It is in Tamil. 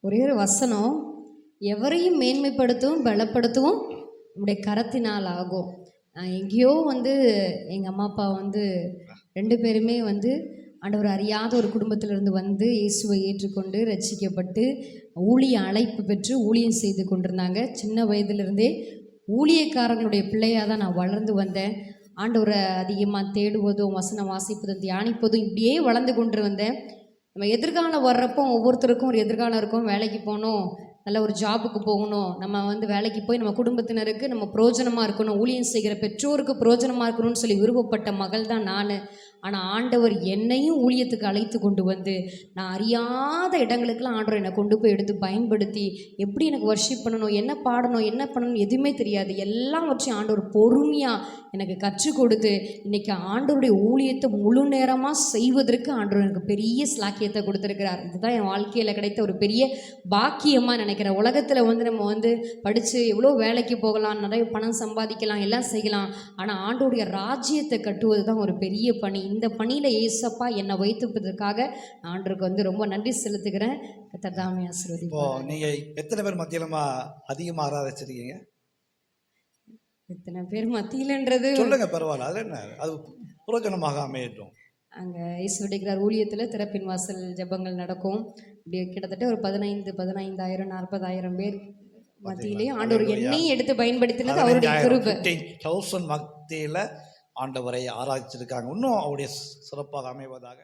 ஒரே ஒரு வசனம், எவரையும் மேன்மைப்படுத்தவும் பலப்படுத்தவும் உங்களுடைய கரத்தினால் ஆகும். நான் எங்கேயோ எங்கள் அம்மா அப்பா 2 பேருமே ஆண்டவர் அறியாத ஒரு குடும்பத்திலிருந்து இயேசுவை ஏற்றுக்கொண்டு ரட்சிக்கப்பட்டு ஊழிய அழைப்பு பெற்று ஊழியம் செய்து கொண்டிருந்தாங்க. சின்ன வயதிலிருந்தே ஊழியக்காரங்களுடைய பிள்ளையாக தான் நான் வளர்ந்து வந்தேன். ஆண்டவரை அதிகமாக தேடுவதும் வசனம் வாசிப்பதும் தியானிப்பதும் இப்படியே வளர்ந்து கொண்டு வந்தேன். நம்ம எதிர்காலம் வர்றப்போ ஒவ்வொருத்தருக்கும் ஒரு எதிர்காலம் இருக்கும். வேலைக்கு போகணும், நல்ல ஒரு ஜாபுக்கு போகணும், நம்ம வேலைக்கு போய் நம்ம குடும்பத்தினருக்கு நம்ம பிரயோஜனமாக இருக்கணும், ஊழியம் செய்கிற பெற்றோருக்கு பிரயோஜனமாக இருக்கணும்னு சொல்லி விருப்பப்பட்ட மகள் தான் நான். ஆனால் ஆண்டவர் என்னையும் ஊழியத்துக்கு அழைத்து கொண்டு நான் அறியாத இடங்களுக்கெல்லாம் ஆண்டவர் என்னை கொண்டு போய் எடுத்து பயன்படுத்தி எப்படி எனக்கு வர்ஷிப் பண்ணணும், என்ன பாடணும், என்ன பண்ணணும் எதுவுமே தெரியாது. எல்லாவற்றையும் ஆண்டவர் பொறுமையாக எனக்கு கற்றுக் கொடுத்து இன்றைக்கி ஆண்டவருடைய ஊழியத்தை முழு நேரமாக செய்வதற்கு ஆண்டவர் எனக்கு பெரிய ஸ்லாக்கியத்தை கொடுத்துருக்கிறார். இதுதான் என் வாழ்க்கையில் கிடைத்த ஒரு பெரிய பாக்கியமாக நினைக்கிறேன். உலகத்தில் நம்ம படித்து எவ்வளோ வேலைக்கு போகலாம், நிறைய பணம் சம்பாதிக்கலாம், எல்லாம் செய்யலாம். ஆனால் ஆண்டவருடைய ராஜ்யத்தை கட்டுவது தான் ஒரு பெரிய பணி. இந்த பணியில் ஏசப்பா என்னை வைத்துப்பதற்காக ஆண்டவருக்கு ரொம்ப நன்றி செலுத்துகிறேன். கர்த்தர் தாமே ஆசீர்வதிப்பார். நீங்கள் எத்தனை பேர் மத்தியிலமா அதிகமாக ஆராதிச்சிருக்கீங்க? எத்தனை பேர் மத்தியிலன்றது சொல்லுங்க, பரவாயில்ல, அது என்ன, அது புரோஜனமாக அமையட்டும். அங்கே இயேசுவிடுகிறார் ஊழியத்தில் திறப்பின் வாசல் ஜெபங்கள் நடக்கும். இப்படி கிட்டத்தட்ட ஒரு 15,000 40,000 பேர் மத்தியிலே ஆண்டவர் என்னையும் எடுத்து பயன்படுத்தினது அவருடைய கிருபை. 15,000 மத்தியில் ஆண்டவரை ஆராய்ச்சிருக்காங்க. இன்னும் அவருடைய சிறப்பாக அமைவதாக.